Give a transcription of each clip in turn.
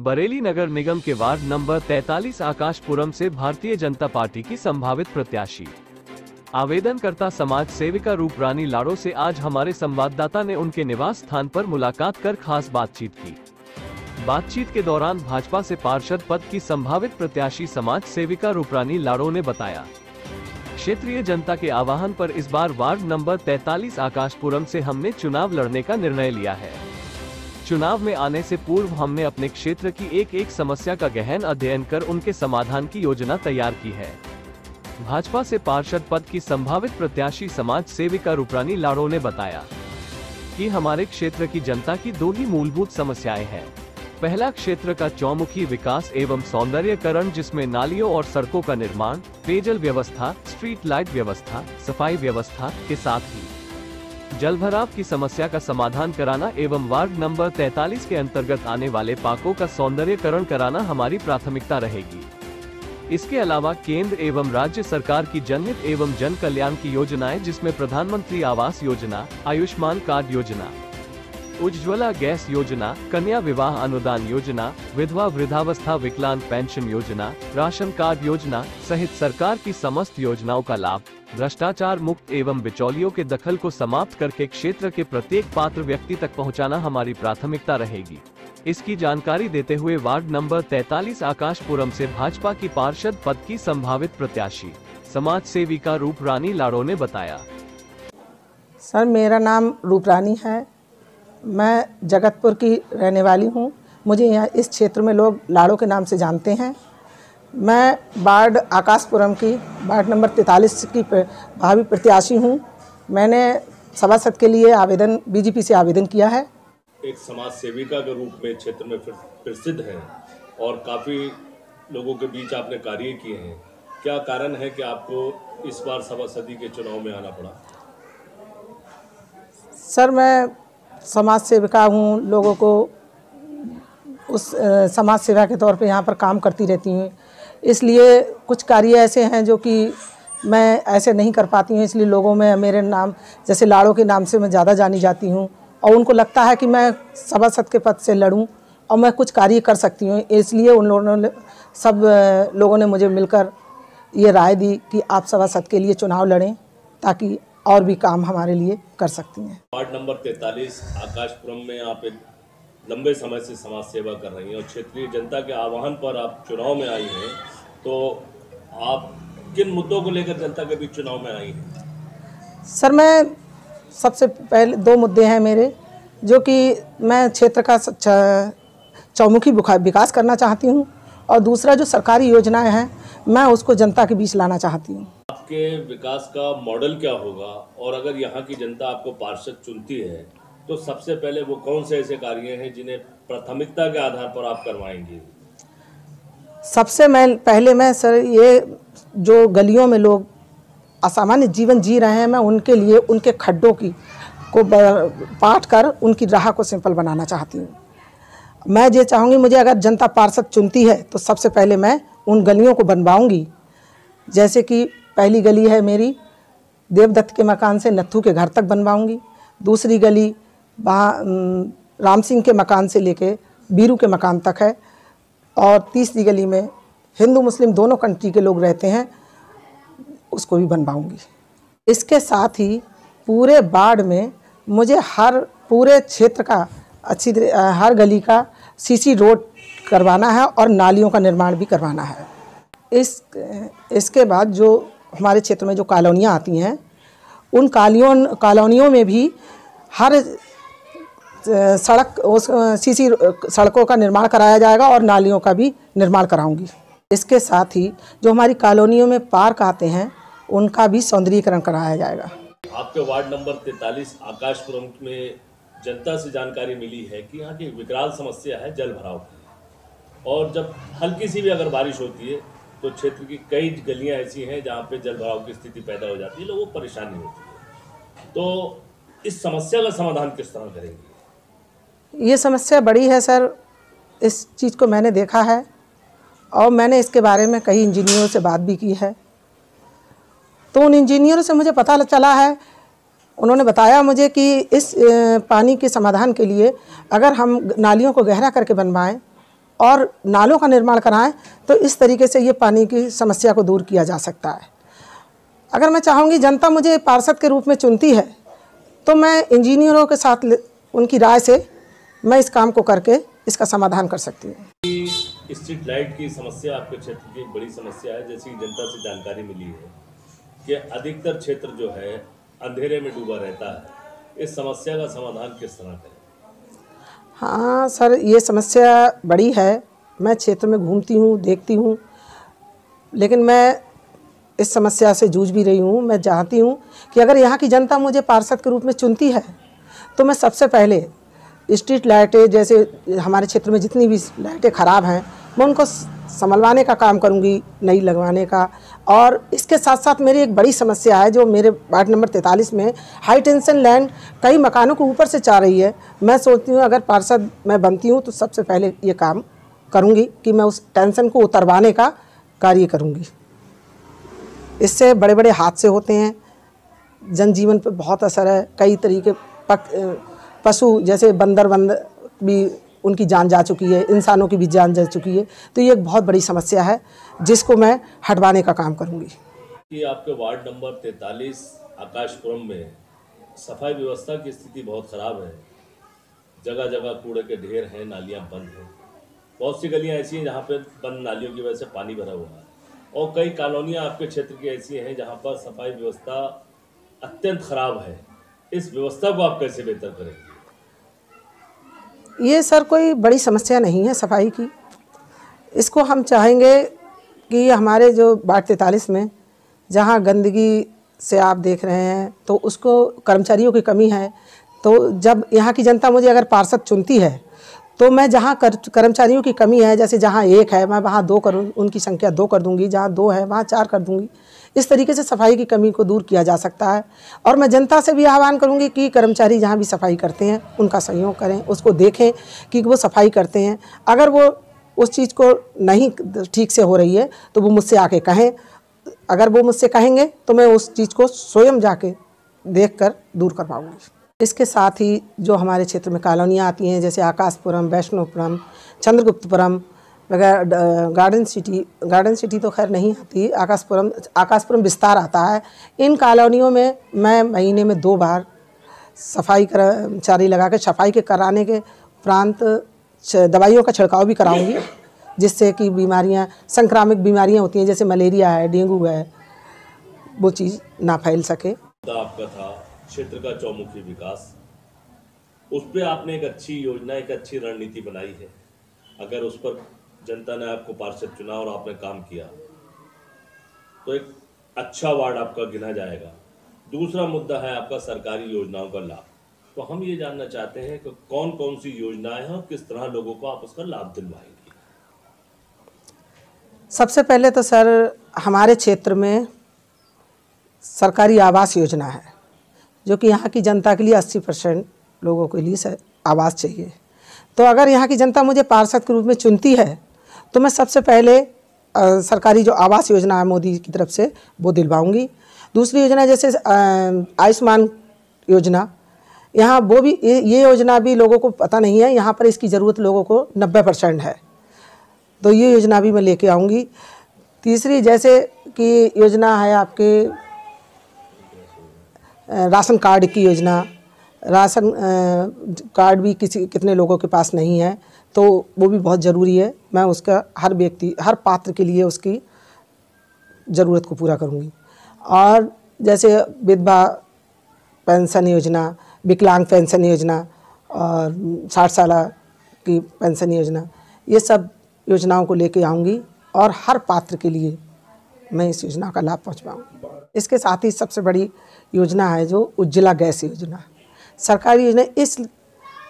बरेली नगर निगम के ward number 43 आकाशपुरम से Bharatiya Janata party की संभावित प्रत्याशी आवेदनकर्ता समाज सेविका रूपरानी लाड़ो से आज हमारे संवाददाता ने उनके निवास स्थान पर मुलाकात कर खास बातचीत की। बातचीत के दौरान भाजपा से पार्षद पद की संभावित प्रत्याशी समाज सेविका रूपरानी लाड़ो ने बताया, क्षेत्रीय जनता के आह्वान पर इस बार वार्ड नंबर 43 आकाशपुरम से हमने चुनाव लड़ने का निर्णय लिया है। चुनाव में आने से पूर्व हमने अपने क्षेत्र की एक एक समस्या का गहन अध्ययन कर उनके समाधान की योजना तैयार की है। भाजपा से पार्षद पद की संभावित प्रत्याशी समाज सेविका रूपरानी लाड़ो ने बताया कि हमारे क्षेत्र की जनता की दो ही मूलभूत समस्याएं हैं। पहला, क्षेत्र का चौमुखी विकास एवं सौंदर्यीकरण, जिसमें नालियों और सड़कों का निर्माण, पेयजल व्यवस्था, स्ट्रीट लाइट व्यवस्था, सफाई व्यवस्था के साथ ही जलभराव की समस्या का समाधान कराना एवं वार्ड नंबर 43 के अंतर्गत आने वाले पार्कों का सौंदर्यीकरण कराना हमारी प्राथमिकता रहेगी। इसके अलावा केंद्र एवं राज्य सरकार की जनहित एवं जन कल्याण की योजनाएं, जिसमें प्रधानमंत्री आवास योजना, आयुष्मान कार्ड योजना, उज्ज्वला गैस योजना, कन्या विवाह अनुदान योजना, विधवा वृद्धावस्था विकलांग पेंशन योजना, राशन कार्ड योजना सहित सरकार की समस्त योजनाओं का लाभ भ्रष्टाचार मुक्त एवं बिचौलियों के दखल को समाप्त करके क्षेत्र के प्रत्येक पात्र व्यक्ति तक पहुंचाना हमारी प्राथमिकता रहेगी। इसकी जानकारी देते हुए वार्ड नंबर 43 आकाशपुरम से भाजपा की पार्षद पद की संभावित प्रत्याशी समाज सेविका रूपरानी लाड़ो ने बताया। सर, मेरा नाम रूपरानी है। मैं जगतपुर की रहने वाली हूँ। मुझे यहाँ इस क्षेत्र में लोग लाड़ो के नाम से जानते हैं। मैं वार्ड आकाशपुरम की वार्ड नंबर 43 की भावी प्रत्याशी हूँ। मैंने सभासद के लिए आवेदन बीजेपी से आवेदन किया है। एक समाज सेविका के रूप में क्षेत्र में प्रसिद्ध हैं और काफ़ी लोगों के बीच आपने कार्य किए हैं। क्या कारण है कि आपको इस बार सभासदी के चुनाव में आना पड़ा? सर, मैं समाज सेविका हूँ। लोगों को उस समाज सेवा के तौर पे यहाँ पर काम करती रहती हूँ। इसलिए कुछ कार्य ऐसे हैं जो कि मैं ऐसे नहीं कर पाती हूँ। इसलिए लोगों में मेरे नाम जैसे लाड़ो के नाम से मैं ज़्यादा जानी जाती हूँ और उनको लगता है कि मैं सभासद के पद से लड़ूं और मैं कुछ कार्य कर सकती हूँ। इसलिए उन लोगों ने सब लोगों ने मुझे मिलकर ये राय दी कि आप सभासद के लिए चुनाव लड़ें ताकि और भी काम हमारे लिए कर सकती हैं। वार्ड नंबर 43 आकाशपुरम में आप एक लंबे समय से समाज सेवा कर रही हैं और क्षेत्रीय जनता के आह्वान पर आप चुनाव में आई हैं, तो आप किन मुद्दों को लेकर जनता के बीच चुनाव में आई हैं? सर, मैं सबसे पहले दो मुद्दे हैं मेरे, जो कि मैं क्षेत्र का चौमुखी विकास करना चाहती हूँ और दूसरा जो सरकारी योजनाएं हैं मैं उसको जनता के बीच लाना चाहती हूँ। आपके विकास का मॉडल क्या होगा और अगर यहाँ की जनता आपको पार्षद चुनती है तो सबसे पहले वो कौन से ऐसे कार्य हैं जिन्हें प्राथमिकता के आधार पर आप करवाएंगे? सबसे पहले मैं सर, ये जो गलियों में लोग असामान्य जीवन जी रहे हैं, मैं उनके लिए उनके खड्डों को पाट कर उनकी राह को सिंपल बनाना चाहती हूँ। मैं ये चाहूँगी, मुझे अगर जनता पार्षद चुनती है तो सबसे पहले मैं उन गलियों को बनवाऊँगी। जैसे कि पहली गली है मेरी देवदत्त के मकान से नत्थू के घर तक बनवाऊँगी। दूसरी गली वहाँ राम सिंह के मकान से लेके बीरू के मकान तक है और तीसरी गली में हिंदू मुस्लिम दोनों कंट्री के लोग रहते हैं, उसको भी बनवाऊँगी। इसके साथ ही पूरे वार्ड में मुझे पूरे क्षेत्र का हर गली का सीसी रोड करवाना है और नालियों का निर्माण भी करवाना है। इसके बाद जो हमारे क्षेत्र में जो कॉलोनियाँ आती हैं, उन कॉलोनियों में भी हर सीसी सड़कों का निर्माण कराया जाएगा और नालियों का भी निर्माण कराऊंगी। इसके साथ ही जो हमारी कॉलोनियों में पार्क आते हैं उनका भी सौंदर्यीकरण कराया जाएगा। आपके वार्ड नंबर 43 आकाशपुरम में जनता से जानकारी मिली है कि यहाँ की विकराल समस्या है जल भराव की, और जब हल्की सी भी अगर बारिश होती है तो क्षेत्र की कई गलियाँ ऐसी हैं जहाँ पे जल भराव की स्थिति पैदा हो जाती है, लोगों को परेशानी होती है। तो इस समस्या का समाधान किस तरह करेंगे? ये समस्या बड़ी है सर, इस चीज़ को मैंने देखा है और मैंने इसके बारे में कई इंजीनियरों से बात भी की है। तो उन इंजीनियरों से मुझे पता चला है, उन्होंने बताया मुझे कि इस पानी के समाधान के लिए अगर हम नालियों को गहरा करके बनवाएं और नालों का निर्माण कराएं, तो इस तरीके से ये पानी की समस्या को दूर किया जा सकता है। अगर मैं चाहूँगी जनता मुझे पार्षद के रूप में चुनती है, तो मैं इंजीनियरों के साथ उनकी राय से मैं इस काम को करके इसका समाधान कर सकती हूँ। स्ट्रीट लाइट की समस्या आपके क्षेत्र की एक बड़ी समस्या है। जैसी जनता से जानकारी मिली है कि अधिकतर क्षेत्र जो है अंधेरे में डूबा रहता है। इस समस्या का समाधान किस तरह करें? हाँ सर, ये समस्या बड़ी है। मैं क्षेत्र में घूमती हूँ, देखती हूँ, लेकिन मैं इस समस्या से जूझ भी रही हूँ। मैं चाहती हूँ कि अगर यहाँ की जनता मुझे पार्षद के रूप में चुनती है, तो मैं सबसे पहले स्ट्रीट लाइटें, जैसे हमारे क्षेत्र में जितनी भी लाइटें ख़राब हैं, मैं उनको संभलवाने का काम करूँगी, नई लगवाने का। और इसके साथ साथ मेरी एक बड़ी समस्या है, जो मेरे वार्ड नंबर 43 में हाई टेंशन लाइन कई मकानों को ऊपर से जा रही है। मैं सोचती हूँ अगर पार्षद मैं बनती हूँ तो सबसे पहले ये काम करूँगी कि मैं उस टेंशन को उतरवाने का कार्य करूँगी। इससे बड़े बड़े हादसे होते हैं, जनजीवन पर बहुत असर है। कई तरीके पशु जैसे बंदर भी उनकी जान जा चुकी है, इंसानों की भी जान जा चुकी है। तो ये एक बहुत बड़ी समस्या है जिसको मैं हटवाने का काम करूँगी। कि आपके वार्ड नंबर 43 आकाशपुरम में सफाई व्यवस्था की स्थिति बहुत ख़राब है। जगह जगह कूड़े के ढेर हैं, नालियाँ बंद हैं। बहुत सी गलियाँ ऐसी हैं जहाँ पे बंद नालियों की वजह से पानी भरा हुआ है, और कई कॉलोनियाँ आपके क्षेत्र की ऐसी हैं जहाँ पर सफाई व्यवस्था अत्यंत ख़राब है। इस व्यवस्था को आप कैसे बेहतर करेंगे? ये सर कोई बड़ी समस्या नहीं है सफाई की। इसको हम चाहेंगे कि हमारे जो वार्ड 43 में जहाँ गंदगी से आप देख रहे हैं, तो उसको कर्मचारियों की कमी है। तो जब यहाँ की जनता मुझे अगर पार्षद चुनती है, तो मैं जहाँ कर्मचारियों की कमी है, जैसे जहाँ 1 है मैं वहाँ 2 करूँ, उनकी संख्या 2 कर दूँगी। जहाँ 2 है वहाँ 4 कर दूँगी। इस तरीके से सफाई की कमी को दूर किया जा सकता है। और मैं जनता से भी आह्वान करूँगी कि कर्मचारी जहाँ भी सफाई करते हैं उनका सहयोग करें, उसको देखें कि वो सफाई करते हैं। अगर वो उस चीज़ को नहीं ठीक से हो रही है तो वो मुझसे आके कहें। अगर वो मुझसे कहेंगे तो मैं उस चीज़ को स्वयं जाके देख कर दूर करवाऊँगी। इसके साथ ही जो हमारे क्षेत्र में कॉलोनियाँ आती हैं, जैसे आकाशपुरम, वैष्णोपुरम, चंद्रगुप्तपुरम वगैरह, गार्डन सिटी तो खैर नहीं आती, आकाशपुरम विस्तार आता है। इन कॉलोनियों में मैं महीने में 2 बार सफाई कर्मचारी लगा के सफाई के कराने के उपरांत दवाइयों का छिड़काव भी कराऊंगी, जिससे कि बीमारियां, संक्रामक बीमारियां होती हैं जैसे मलेरिया है, डेंगू है, वो चीज़ ना फैल सके। आपका था क्षेत्र का चौमुखी विकास, उस पर आपने एक अच्छी योजना, एक अच्छी रणनीति बनाई है। अगर उस पर जनता ने आपको पार्षद चुना और आपने काम किया तो एक अच्छा वार्ड आपका गिना जाएगा। दूसरा मुद्दा है आपका सरकारी योजनाओं का लाभ। तो हम ये जानना चाहते हैं कि कौन कौन सी योजनाएं हैं और किस तरह लोगों को आप उसका लाभ दिलवाएंगे? सबसे पहले तो सर हमारे क्षेत्र में सरकारी आवास योजना है, जो कि यहाँ की जनता के लिए 80% लोगों के लिए आवास चाहिए। तो अगर यहाँ की जनता मुझे पार्षद के रूप में चुनती है तो मैं सबसे पहले सरकारी जो आवास योजना है मोदी की तरफ से वो दिलवाऊंगी। दूसरी योजना जैसे आयुष्मान योजना, यहाँ वो भी, ये योजना भी लोगों को पता नहीं है। यहाँ पर इसकी ज़रूरत लोगों को 90% है, तो ये योजना भी मैं लेके आऊँगी। तीसरी जैसे कि योजना है आपके राशन कार्ड की योजना। राशन कार्ड भी कितने लोगों के पास नहीं है, तो वो भी बहुत ज़रूरी है। मैं उसका हर व्यक्ति, हर पात्र के लिए उसकी ज़रूरत को पूरा करूँगी। और जैसे विधवा पेंशन योजना, विकलांग पेंशन योजना और 60 साल की पेंशन योजना, ये सब योजनाओं को लेके आऊँगी और हर पात्र के लिए मैं इस योजना का लाभ पहुँचवाऊँगी। इसके साथ ही सबसे बड़ी योजना है जो उज्ज्वला गैस योजना, सरकारी योजना।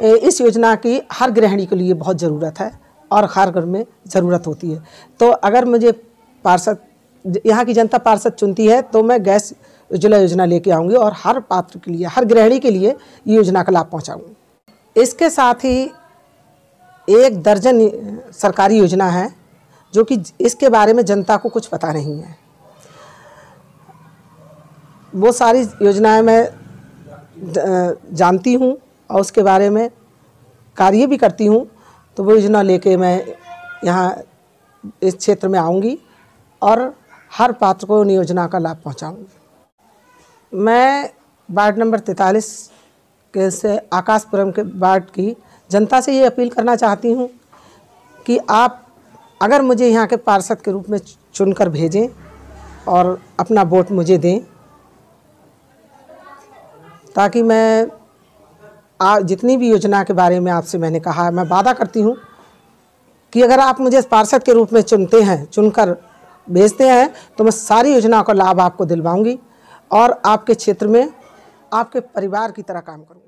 इस योजना की हर गृहिणी के लिए बहुत ज़रूरत है और हर घर में ज़रूरत होती है। तो अगर मुझे पार्षद, यहाँ की जनता पार्षद चुनती है, तो मैं गैस उज्ज्वला योजना लेके आऊँगी और हर पात्र के लिए, हर गृहिणी के लिए ये योजना का लाभ पहुँचाऊँगी। इसके साथ ही 1 दर्जन सरकारी योजना है जो कि इसके बारे में जनता को कुछ पता नहीं है। वो सारी योजनाएं मैं जानती हूँ और उसके बारे में कार्य भी करती हूँ। तो वो योजना लेके मैं यहाँ इस क्षेत्र में आऊँगी और हर पात्र को उन योजना का लाभ पहुँचाऊँगी। मैं वार्ड नंबर 43 के से आकाशपुरम के वार्ड की जनता से ये अपील करना चाहती हूँ कि आप अगर मुझे यहाँ के पार्षद के रूप में चुनकर भेजें और अपना वोट मुझे दें, ताकि मैं जितनी भी योजना के बारे में आपसे मैंने कहा है, मैं वादा करती हूँ कि अगर आप मुझे पार्षद के रूप में चुनकर भेजते हैं तो मैं सारी योजनाओं का लाभ आपको दिलवाऊंगी और आपके क्षेत्र में आपके परिवार की तरह काम करूँगी।